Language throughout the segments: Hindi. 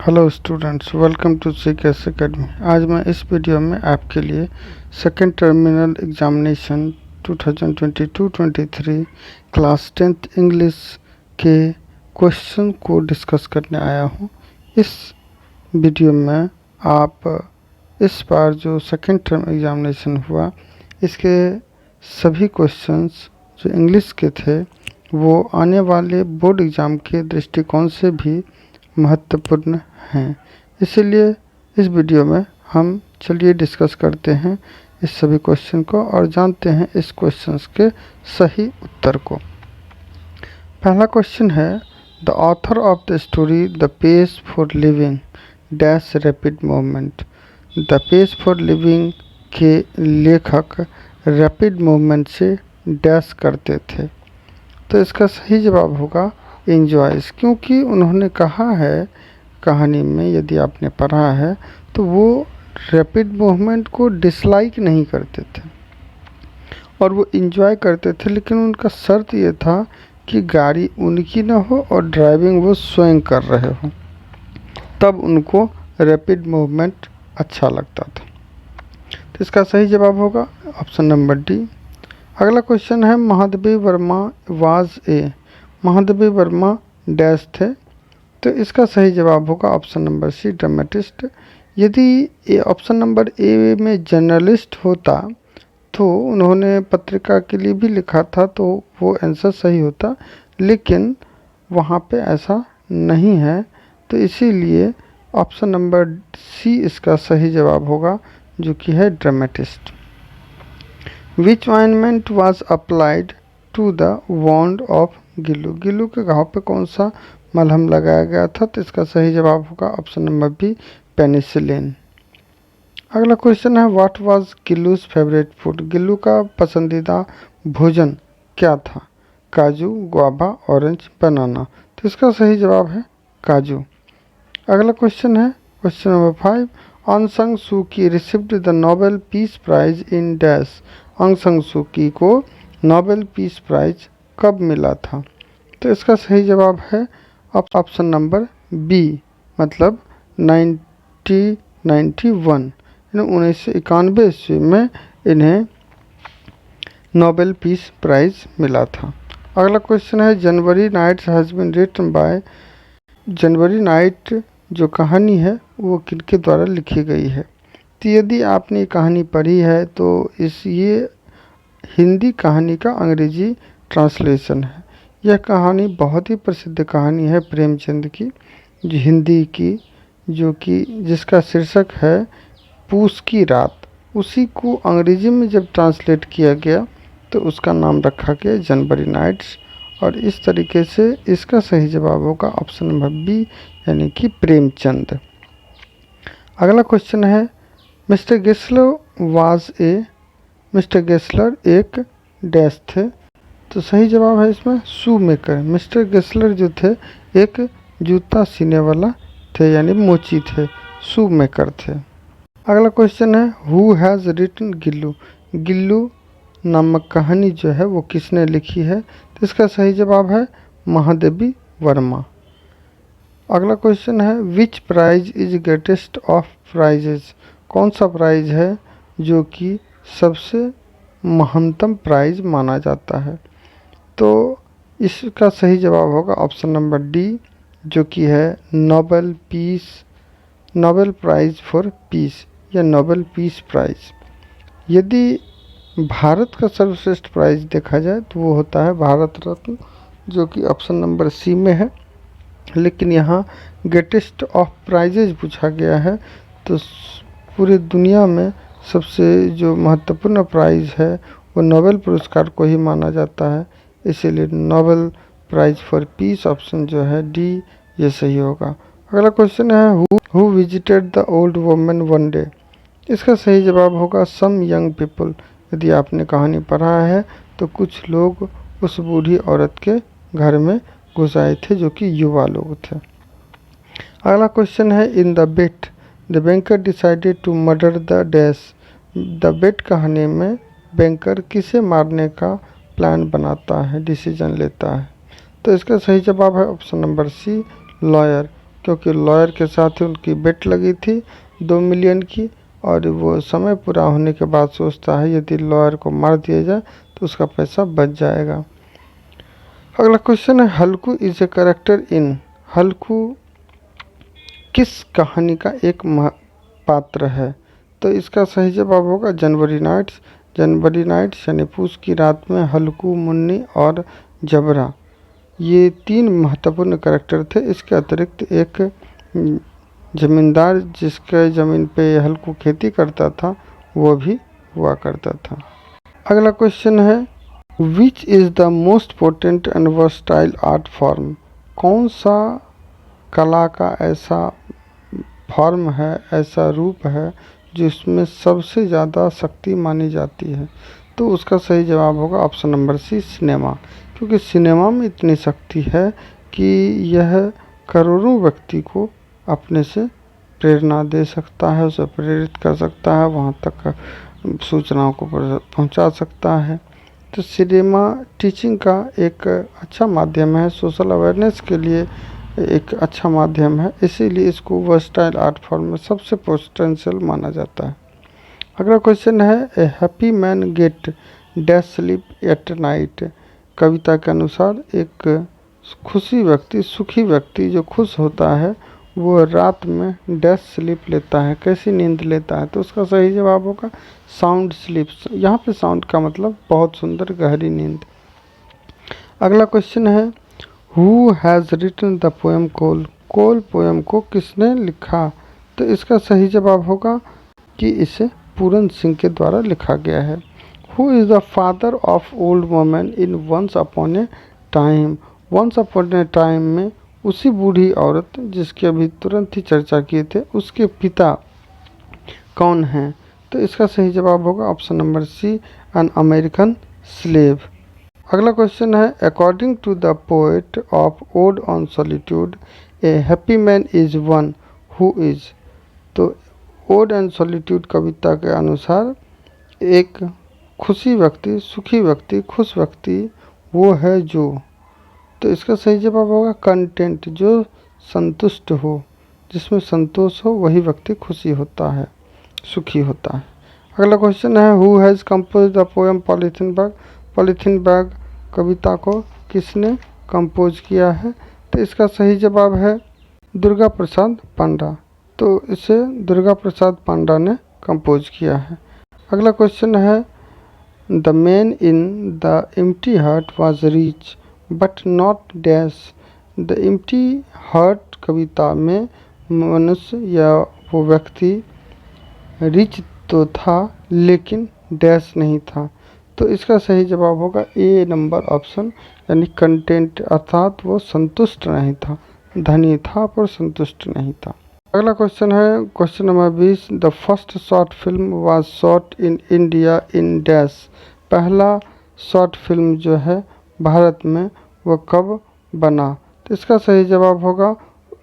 Hello students, welcome to CKS Academy. आज मैं इस वीडियो में आपके लिए second terminal examination 2022-23 class 10th English के क्वेश्चन को डिस्कस करने आया हूं। इस वीडियो में आप इस बार जो सेकेंड टर्म एग्जामिनेशन हुआ, इसके सभी क्वेश्चंस जो इंग्लिश के थे वो आने वाले बोर्ड एग्ज़ाम के दृष्टिकोण से भी महत्वपूर्ण हैं। इसलिए इस वीडियो में हम चलिए डिस्कस करते हैं इस सभी क्वेश्चन को और जानते हैं इस क्वेश्चंस के सही उत्तर को। पहला क्वेश्चन है, the author of the story the pace for living dash rapid movement. The pace for living के लेखक रैपिड मूवमेंट से डैश करते थे। तो इसका सही जवाब होगा एंजॉयस, क्योंकि उन्होंने कहा है कहानी में, यदि आपने पढ़ा है तो वो रैपिड मूवमेंट को डिसलाइक नहीं करते थे और वो एंजॉय करते थे, लेकिन उनका शर्त ये था कि गाड़ी उनकी ना हो और ड्राइविंग वो स्वयं कर रहे हो, तब उनको रैपिड मूवमेंट अच्छा लगता था। तो इसका सही जवाब होगा ऑप्शन नंबर डी। अगला क्वेश्चन है, Mahadevi Verma was a. Mahadevi Verma dash थे। तो इसका सही जवाब होगा ऑप्शन नंबर सी, ड्रामेटिस्ट। यदि ऑप्शन नंबर ए में जर्नलिस्ट होता तो उन्होंने पत्रिका के लिए भी लिखा था, तो वो आंसर सही होता, लेकिन वहाँ पे ऐसा नहीं है, तो इसीलिए ऑप्शन नंबर सी इसका सही जवाब होगा, जो कि है dramatist. Which ointment was applied to the wound of Gillu. Gillu के घाव पे कौन सा मलहम लगाया गया था? तो इसका सही जवाब होगा ऑप्शन नंबर बी, पेनिसिलिन। अगला क्वेश्चन है, what was Gillu's favourite food. Gillu का पसंदीदा भोजन क्या था? काजू, गुआवा, ऑरेंज, बनाना। तो इसका सही जवाब है काजू। अगला क्वेश्चन है question number 5, Aung San Suu Kyi received the Nobel Peace Prize in dash. Aung San Suu की को नोबेल पीस प्राइज कब मिला था? तो इसका सही जवाब है ऑप्शन नंबर बी, मतलब 1991, 1991 ईस्वी में इन्हें नोबेल पीस प्राइज मिला था। अगला क्वेश्चन है, January nights has been written by. January night जो कहानी है वो किनके द्वारा लिखी गई है? तो यदि आपने कहानी पढ़ी है तो ये हिंदी कहानी का अंग्रेजी ट्रांसलेशन है। यह कहानी बहुत ही प्रसिद्ध कहानी है प्रेमचंद की, जो हिंदी की, जो कि जिसका शीर्षक है पूस की रात। उसी को अंग्रेजी में जब ट्रांसलेट किया गया तो उसका नाम रखा गया जनवरी नाइट्स, और इस तरीके से इसका सही जवाब होगा ऑप्शन नंबर बी, यानी कि प्रेमचंद। अगला क्वेश्चन है, mister Gessler was a. Mister Gessler एक डैश थे। तो सही जवाब है इसमें शू मेकर। मिस्टर गेस्लर जो थे एक जूता सीने वाला थे, यानी मोची थे, शू मेकर थे। अगला क्वेश्चन है, who has written Gillu. Gillu नामक कहानी जो है वो किसने लिखी है? तो इसका सही जवाब है महादेवी वर्मा। अगला क्वेश्चन है, which prize is greatest of prizes. कौन सा प्राइज है जो कि सबसे महत्तम प्राइज माना जाता है? तो इसका सही जवाब होगा ऑप्शन नंबर डी, जो कि है नोबेल प्राइज फॉर पीस या नोबेल पीस प्राइज। यदि भारत का सर्वश्रेष्ठ प्राइज देखा जाए तो वो होता है भारत रत्न, जो कि ऑप्शन नंबर सी में है, लेकिन यहाँ ग्रेटेस्ट ऑफ प्राइजेज पूछा गया है, तो पूरी दुनिया में सबसे जो महत्वपूर्ण प्राइज़ है वो नोबेल पुरस्कार को ही माना जाता है, इसीलिए Nobel prize for peace option जो है डी, ये सही होगा। अगला क्वेश्चन है, who visited the old woman one day. इसका सही जवाब होगा सम यंग पीपल। यदि आपने कहानी पढ़ा है तो कुछ लोग उस बूढ़ी औरत के घर में घुस आए थे, जो कि युवा लोग थे। अगला क्वेश्चन है, in the bet the banker decided to murder the dash. The bet कहानी में बैंकर किसे मारने का प्लान बनाता है, डिसीजन लेता है? तो इसका सही जवाब है ऑप्शन नंबर सी, लॉयर। क्योंकि लॉयर के साथ ही उनकी बेट लगी थी 2 मिलियन की, और वो समय पूरा होने के बाद सोचता है यदि लॉयर को मार दिया जाए तो उसका पैसा बच जाएगा। अगला क्वेश्चन है हल्कू इज ए कैरेक्टर इन। हल्कू किस कहानी का एक पात्र है? तो इसका सही जवाब होगा जनवरी नाइट्स। जनवरी नाइट्स यानी पूस की रात में हल्कू, मुन्नी और जबरा, ये 3 महत्वपूर्ण कैरेक्टर थे। इसके अतिरिक्त एक जमींदार जिसके ज़मीन पे हल्कू खेती करता था वो भी हुआ करता था। अगला क्वेश्चन है which is the most potent and versatile art form. कौन सा कला का ऐसा फॉर्म है, ऐसा रूप है जिसमें सबसे ज़्यादा शक्ति मानी जाती है? तो उसका सही जवाब होगा ऑप्शन नंबर सी, सिनेमा। क्योंकि सिनेमा में इतनी शक्ति है कि यह करोड़ों व्यक्ति को अपने से प्रेरणा दे सकता है, उसे प्रेरित कर सकता है, वहाँ तक सूचनाओं को पहुँचा सकता है। तो सिनेमा टीचिंग का एक अच्छा माध्यम है, सोशल अवेयरनेस के लिए एक अच्छा माध्यम है, इसीलिए इसको वर्सटाइल आर्ट फॉर्म में सबसे पोटेंशियल माना जाता है। अगला क्वेश्चन है a happy man get dash sleep at night. कविता के अनुसार एक खुशी व्यक्ति, सुखी व्यक्ति जो खुश होता है वो रात में डैश स्लीप लेता है, कैसी नींद लेता है? तो उसका सही जवाब होगा साउंड स्लीप। यहाँ पे साउंड का मतलब बहुत सुंदर गहरी नींद। अगला क्वेश्चन है who has written the poem coal. Coal poem को किसने लिखा? तो इसका सही जवाब होगा कि इसे पूरन सिंह के द्वारा लिखा गया है। Who is the father of old woman in once upon a time. Once upon a time में उसी बूढ़ी औरत जिसकी अभी तुरंत ही चर्चा किए थे उसके पिता कौन हैं? तो इसका सही जवाब होगा option number C, an American slave. अगला क्वेश्चन है according to the poet of ode on solitude a happy man is one who is. तो ओड एंड सॉलिट्यूड कविता के अनुसार एक खुशी व्यक्ति, सुखी व्यक्ति, खुश व्यक्ति वो है जो। तो इसका सही जवाब होगा कंटेंट, जो संतुष्ट हो, जिसमें संतोष हो वही व्यक्ति खुशी होता है, सुखी होता है। अगला क्वेश्चन है who has compose the poem polythene bag. Polythene bag कविता को किसने कंपोज किया है? तो इसका सही जवाब है दुर्गा प्रसाद पांडा। तो इसे दुर्गा प्रसाद पांडा ने कंपोज किया है। अगला क्वेश्चन है the man in the empty heart was rich but not dash. The empty heart कविता में मनुष्य या वो व्यक्ति रिच तो था लेकिन डैश नहीं था। तो इसका सही जवाब होगा ए नंबर ऑप्शन, यानी कंटेंट, अर्थात वो संतुष्ट नहीं था, धनी था पर संतुष्ट नहीं था। अगला क्वेश्चन है question number 20 the first short film was shot in India in dash. पहला शॉर्ट फिल्म जो है भारत में वो कब बना? तो इसका सही जवाब होगा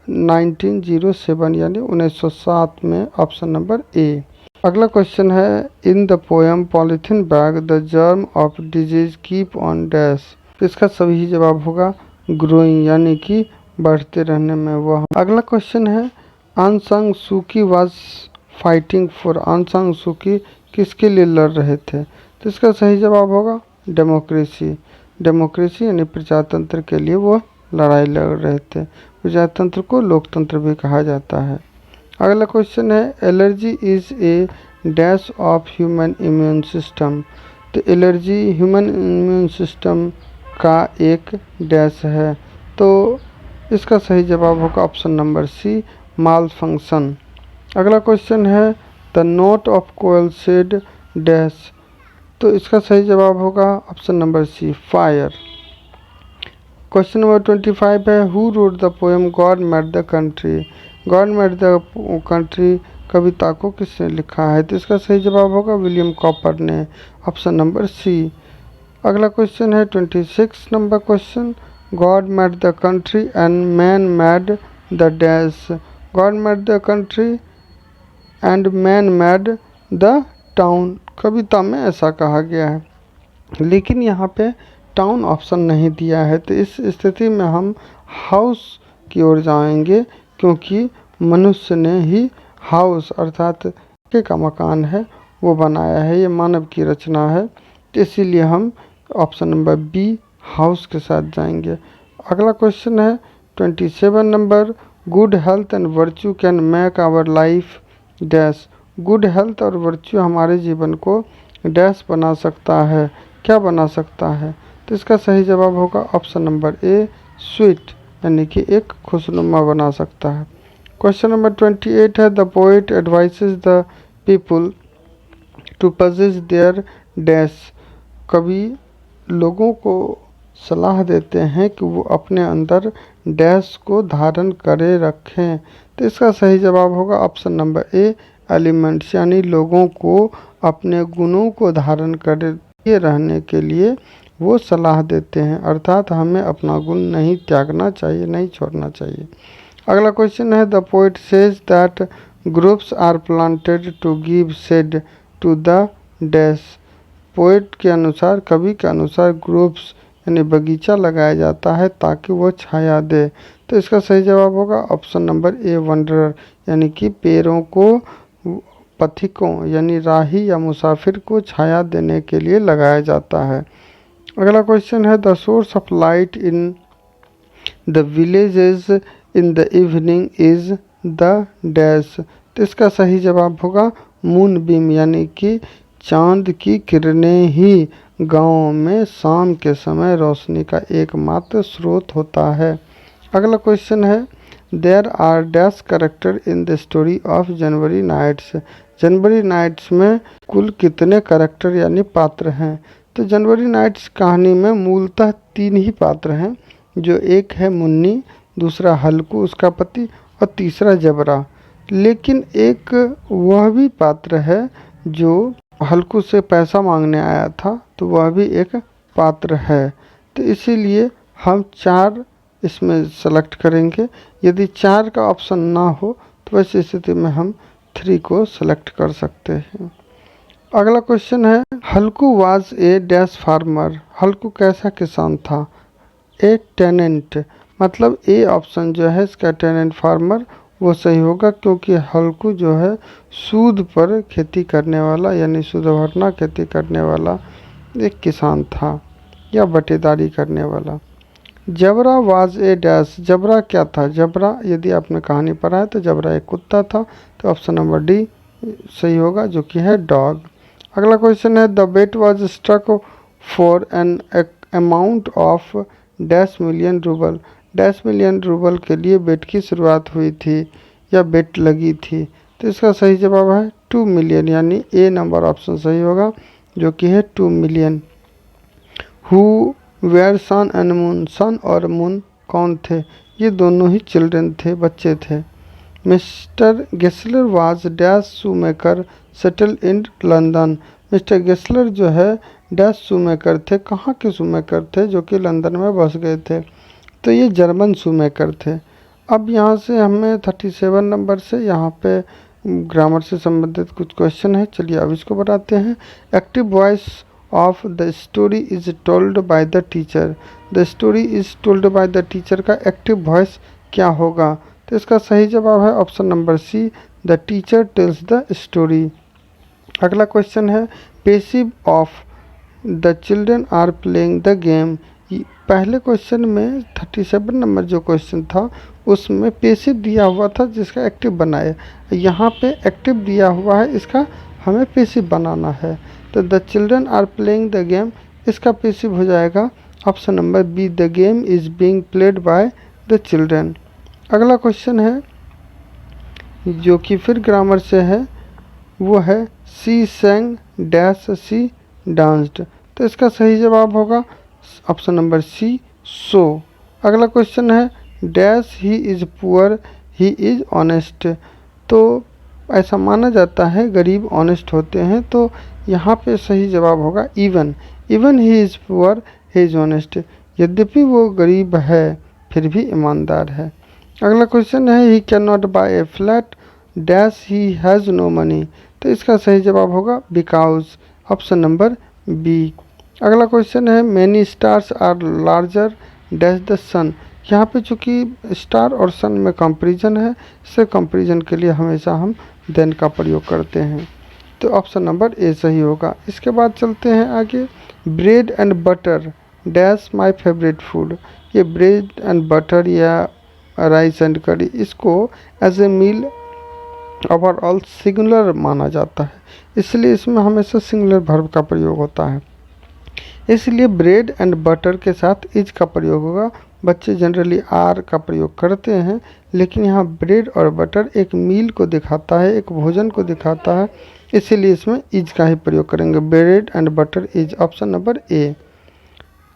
1907 यानी 1907 में, ऑप्शन नंबर ए। अगला क्वेश्चन है in the poem polythene bag the germ of disease keep on dash. इसका सही जवाब होगा ग्रोइंग, यानी कि बढ़ते रहने में वह। अगला क्वेश्चन है आंग सान सू की वाज फाइटिंग फॉर। आंग सान सू की किसके लिए लड़ रहे थे? तो इसका सही जवाब होगा डेमोक्रेसी। डेमोक्रेसी यानी प्रजातंत्र के लिए वो लड़ाई लड़ रहे थे। प्रजातंत्र को लोकतंत्र भी कहा जाता है। अगला क्वेश्चन है allergy is a dash of human immune system. तो एलर्जी ह्यूमन इम्यून सिस्टम का एक डैश है। तो इसका सही जवाब होगा ऑप्शन नंबर सी, माल फंक्शन। अगला क्वेश्चन है the note of koel said dash. तो इसका सही जवाब होगा option number C, fire. Question number 25 है who wrote the poem God made the country. God made the country कविता को किसने लिखा है? तो इसका सही जवाब होगा विलियम कॉपर ने, ऑप्शन नंबर सी। अगला क्वेश्चन है 26 number question God made the country and man made the dash. God made the country and man made the town. कविता में ऐसा कहा गया है, लेकिन यहाँ पे टाउन ऑप्शन नहीं दिया है। तो इस स्थिति में हम हाउस की ओर जाएंगे, क्योंकि मनुष्य ने ही हाउस अर्थात के का मकान है वो बनाया है, ये मानव की रचना है। तो इसीलिए हम ऑप्शन नंबर बी हाउस के साथ जाएंगे। अगला क्वेश्चन है 27 number, good health and virtue can make our life dash. Good health और वर्च्यू हमारे जीवन को डैश बना सकता है, क्या बना सकता है? तो इसका सही जवाब होगा ऑप्शन नंबर ए स्वीट, यानी कि एक खुशनुमा बना सकता है। क्वेश्चन नंबर 28 है, the poet advises the people to possess their dash. कवि लोगों को सलाह देते हैं कि वो अपने अंदर डैश को धारण करे रखें। तो इसका सही जवाब होगा ऑप्शन नंबर ए एलिमेंट्स, यानी लोगों को अपने गुणों को धारण करे रहने के लिए वो सलाह देते हैं, अर्थात हमें अपना गुण नहीं त्यागना चाहिए, नहीं छोड़ना चाहिए। अगला क्वेश्चन है, the poet says that groups are planted to give shade to the dash. Poet के अनुसार, कवि के अनुसार ग्रुप्स यानी बगीचा लगाया जाता है ताकि वो छाया दे। तो इसका सही जवाब होगा ऑप्शन नंबर ए वंडरर, यानी कि पेड़ों को पथिकों यानी राही या मुसाफिर को छाया देने के लिए लगाया जाता है। अगला क्वेश्चन है, the source of light in the villages in the evening is the dash. तो इसका सही जवाब होगा मून बीम, यानी कि चांद की किरणें ही गाँव में शाम के समय रोशनी का एकमात्र स्रोत होता है। अगला क्वेश्चन है, there are dash character in the story of January nights. January nights में कुल कितने कैरेक्टर यानी पात्र हैं? तो जनवरी नाइट्स कहानी में मूलतः 3 ही पात्र हैं, जो एक है मुन्नी, दूसरा हल्कू उसका पति और तीसरा जबरा। लेकिन एक वह भी पात्र है जो हल्कू से पैसा मांगने आया था, तो वह भी एक पात्र है। तो इसीलिए हम 4 इसमें सेलेक्ट करेंगे। यदि 4 का ऑप्शन ना हो तो वैसी स्थिति में हम 3 को सेलेक्ट कर सकते हैं। अगला क्वेश्चन है, हल्कू वाज ए डैश फार्मर। हल्कू कैसा किसान था? ए टेनेंट, मतलब ए ऑप्शन जो है इसका टेनेंट फार्मर वो सही होगा, क्योंकि हल्कू जो है सूद पर खेती करने वाला यानी सूद भरना खेती करने वाला एक किसान था या बटेदारी करने वाला। जबरा वाज ए डैश। जबरा क्या था? जबरा यदि आपने कहानी पढ़ा है तो जबरा एक कुत्ता था, तो ऑप्शन नंबर डी सही होगा, जो कि है डॉग। अगला क्वेश्चन है, the bet was struck for an amount of dash million rouble. Dash million rouble के लिए बेट की शुरुआत हुई थी या बेट लगी थी। तो इसका सही जवाब है 2 मिलियन, यानी ए नंबर ऑप्शन सही होगा, जो कि है 2 million. Who were sun and moon. Sun और मून कौन थे? ये दोनों ही चिल्ड्रन थे, बच्चे थे। Mister Gessler was dash shoemaker settle in London. Mister Gessler जो है डैश शूमेकर थे, कहाँ के शूमेकर थे? जो कि लंदन में बस गए थे, तो ये जर्मन शूमेकर थे। अब यहाँ से हमें 37 नंबर से यहाँ पे ग्रामर से संबंधित कुछ क्वेश्चन है, चलिए अब इसको बताते हैं। Active voice of the story is told by the teacher. The story is told by the teacher का एक्टिव वॉइस क्या होगा? तो इसका सही जवाब है option number C, the teacher tells the story. अगला क्वेश्चन है, passive of the children are playing the game. पहले क्वेश्चन में 37 नंबर जो क्वेश्चन था उसमें पेसिव दिया हुआ था जिसका एक्टिव बनाए, यहाँ पे एक्टिव दिया हुआ है, इसका हमें पेसिव बनाना है। तो the children are playing the game, इसका पेसिव हो जाएगा option number B, the game is being played by the children. अगला क्वेश्चन है जो कि फिर ग्रामर से है, वो है सी सेंग डैश सी डांस्ड। तो इसका सही जवाब होगा ऑप्शन नंबर सी, सो। अगला क्वेश्चन है, dash he is poor he is honest. तो ऐसा माना जाता है गरीब ऑनेस्ट होते हैं, तो यहाँ पे सही जवाब होगा even. Even he is poor he is honest, यद्यपि वो गरीब है फिर भी ईमानदार है। अगला क्वेश्चन है, he can not buy a flat dash he has no money. तो इसका सही जवाब होगा बिकॉज, ऑप्शन नंबर बी। अगला क्वेश्चन है, many stars are larger dash the sun. यहाँ पे चूँकि स्टार और सन में कंपैरिजन है, इससे कंपैरिजन के लिए हमेशा हम देन का प्रयोग करते हैं। तो ऑप्शन नंबर ए सही होगा। इसके बाद चलते हैं आगे। Bread and butter dash my favourite food. ये ब्रेड एंड बटर या राइस एंड करी, इसको as a meal overall singular माना जाता है, इसलिए इसमें हमेशा सिंगुलर वर्ब का प्रयोग होता है। इसलिए ब्रेड एंड बटर के साथ इज का प्रयोग होगा। बच्चे जनरली आर का प्रयोग करते हैं, लेकिन यहाँ ब्रेड और बटर एक मील को दिखाता है, एक भोजन को दिखाता है, इसीलिए इसमें इज का ही प्रयोग करेंगे। Bread and butter is, option number ए।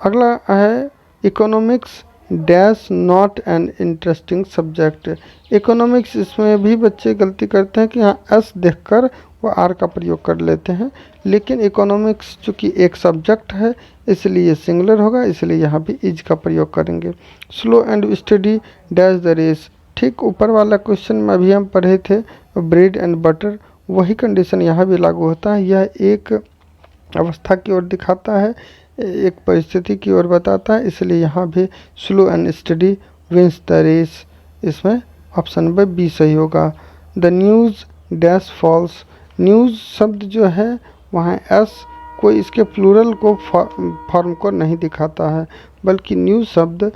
अगला है economics dash not an interesting subject. Economics, इसमें भी बच्चे गलती करते हैं कि यहाँ एस देखकर वो आर का प्रयोग कर लेते हैं, लेकिन इकोनॉमिक्स चूँकि एक सब्जेक्ट है इसलिए ये सिंगुलर होगा, इसलिए यहाँ भी इज का प्रयोग करेंगे। Slow and steady dash the race, ठीक ऊपर वाला क्वेश्चन में अभी हम पढ़े थे ब्रेड एंड बटर, वही कंडीशन यहाँ भी लागू होता है। यह एक अवस्था की ओर दिखाता है, एक परिस्थिति की ओर बताता है, इसलिए यहाँ भी slow and steady wins the race, इसमें ऑप्शन नंबर बी सही होगा। The news dash false, news शब्द जो है वहाँ एस कोई इसके प्लूरल को फॉर्म को नहीं दिखाता है, बल्कि न्यूज़ शब्द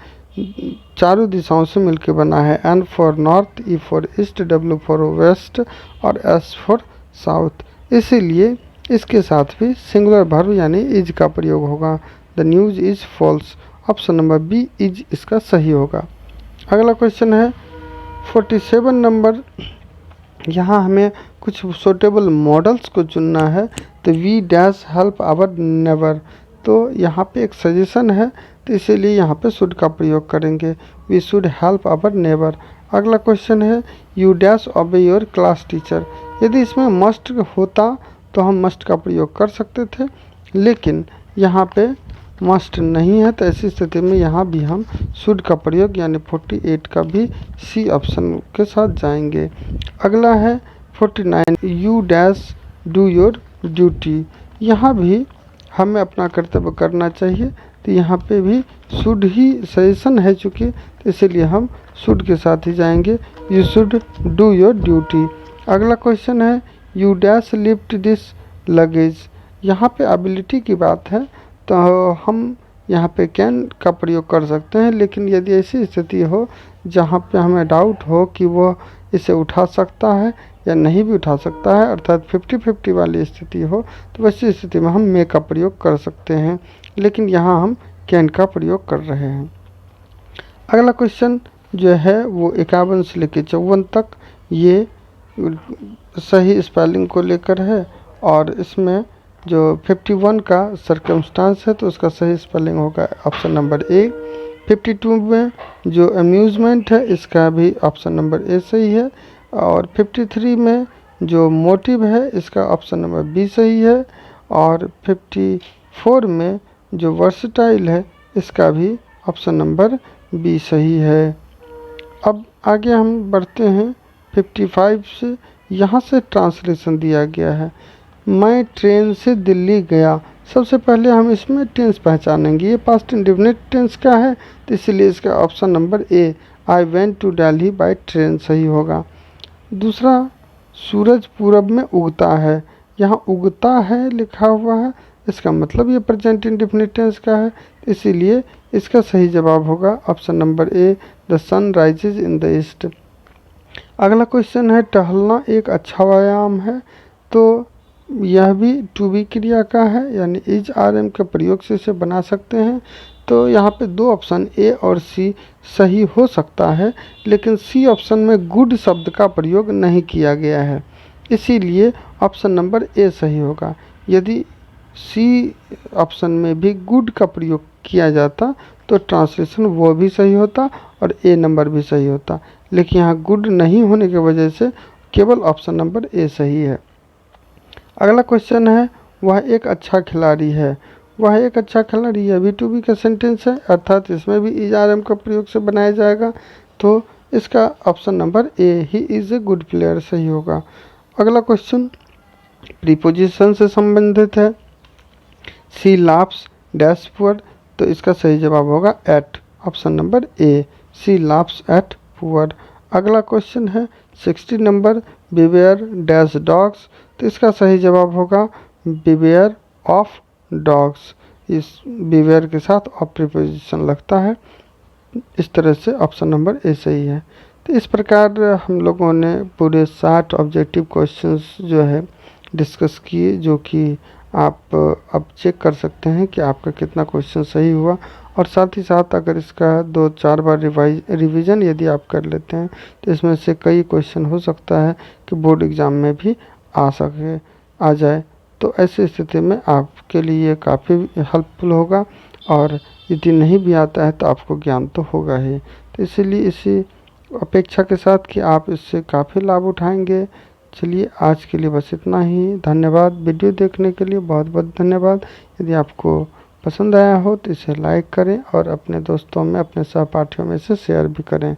चारों दिशाओं से मिलकर बना है। N for north, E for east, W for west और एस फॉर साउथ, इसीलिए इसके साथ भी सिंगुलर वर्ब यानी इज का प्रयोग होगा। The news is false, option number B is इसका सही होगा। अगला क्वेश्चन है 47 नंबर। यहाँ हमें कुछ सूटेबल मॉडल्स को चुनना है। तो we dash help our neighbour, तो यहाँ पे एक सजेशन है, तो इसीलिए यहाँ पे शुड का प्रयोग करेंगे। We should help our neighbour. अगला क्वेश्चन है you dash obey your class teacher. यदि इसमें मस्ट होता तो हम मस्ट का प्रयोग कर सकते थे, लेकिन यहाँ पे मस्ट नहीं है, तो ऐसी स्थिति में यहाँ भी हम शुड का प्रयोग यानी 48 का भी सी ऑप्शन के साथ जाएंगे। अगला है 49 you dash do your duty. यहाँ भी हमें अपना कर्तव्य करना चाहिए, तो यहाँ पे भी शुड ही सजेशन है चूँकि, तो इसीलिए हम शुड के साथ ही जाएंगे। You should do your duty. अगला क्वेश्चन है you dash lift this luggage. यहाँ पे एबिलिटी की बात है, तो हम यहाँ पे कैन का प्रयोग कर सकते हैं, लेकिन यदि ऐसी स्थिति हो जहाँ पे हमें डाउट हो कि वो इसे उठा सकता है या नहीं भी उठा सकता है, अर्थात 50-50 वाली स्थिति हो, तो वैसी स्थिति में हम मे का प्रयोग कर सकते हैं, लेकिन यहाँ हम कैन का प्रयोग कर रहे हैं। अगला क्वेश्चन जो है वो 51 से लेकर 54 तक ये सही स्पेलिंग को लेकर है, और इसमें जो 51 का सर्कमस्टांस है तो उसका सही स्पेलिंग होगा ऑप्शन नंबर ए। 52 में जो अम्यूज़मेंट है इसका भी ऑप्शन नंबर ए सही है, और 53 में जो मोटिव है इसका ऑप्शन नंबर बी सही है, और 54 में जो वर्सटाइल है इसका भी ऑप्शन नंबर बी सही है। अब आगे हम बढ़ते हैं 55 से। यहाँ से ट्रांसलेशन दिया गया है, मैं ट्रेन से दिल्ली गया। सबसे पहले हम इसमें टेंस पहचानेंगे, ये पास्ट इंडेफिनिट टेंस का है, तो इसलिए इसका option number A I went to Delhi by train सही होगा। दूसरा सूरज पूरब में उगता है, यहाँ उगता है लिखा हुआ है, इसका मतलब ये प्रेजेंट इंडेफिनिट टेंस का है, इसीलिए इसका सही जवाब होगा option number A the sun rises in the east. अगला क्वेश्चन है टहलना एक अच्छा व्यायाम है, तो यह भी टू बी क्रिया का है, यानी इज आर एम के प्रयोग से इसे बना सकते हैं। तो यहाँ पे दो ऑप्शन ए और सी सही हो सकता है, लेकिन सी ऑप्शन में गुड शब्द का प्रयोग नहीं किया गया है, इसीलिए ऑप्शन नंबर ए सही होगा। यदि सी ऑप्शन में भी गुड का प्रयोग किया जाता तो ट्रांसलेशन वो भी सही होता और ए नंबर भी सही होता, लेकिन यहाँ गुड नहीं होने की वजह से केवल ऑप्शन नंबर ए सही है। अगला क्वेश्चन है वह एक अच्छा खिलाड़ी है। वह एक अच्छा खिलाड़ी, यह भी टू बी का सेंटेंस है, अर्थात इसमें भी इज आर एम का प्रयोग से बनाया जाएगा, तो इसका option number A he is a good player सही होगा। अगला क्वेश्चन प्रीपोजिशन से संबंधित है। सी लाफ्स डैश पुअर, तो इसका सही जवाब होगा at, option number A she laughs at poor. अगला क्वेश्चन है 60 नंबर, बिवेयर डैश डॉग्स। तो इसका सही जवाब होगा बिवेयर ऑफ डॉग्स। इस बिवेयर के साथ ऑफ प्रीपोजिशन लगता है। इस तरह से ऑप्शन नंबर ए सही है। तो इस प्रकार हम लोगों ने पूरे 60 ऑब्जेक्टिव क्वेश्चंस जो है डिस्कस किए, जो कि आप अब चेक कर सकते हैं कि आपका कितना क्वेश्चन सही हुआ। और साथ ही साथ अगर इसका 2-4 बार रिवीजन यदि आप कर लेते हैं तो इसमें से कई क्वेश्चन हो सकता है कि बोर्ड एग्ज़ाम में भी आ जाए। तो ऐसी स्थिति में आपके लिए काफ़ी हेल्पफुल होगा, और यदि नहीं भी आता है तो आपको ज्ञान तो होगा ही। तो इसीलिए इसी अपेक्षा के साथ कि आप इससे काफ़ी लाभ उठाएंगे। चलिए आज के लिए बस इतना ही। धन्यवाद। वीडियो देखने के लिए बहुत बहुत धन्यवाद। यदि आपको पसंद आया हो तो इसे लाइक करें और अपने दोस्तों में, अपने सहपाठियों में इसे शेयर भी करें।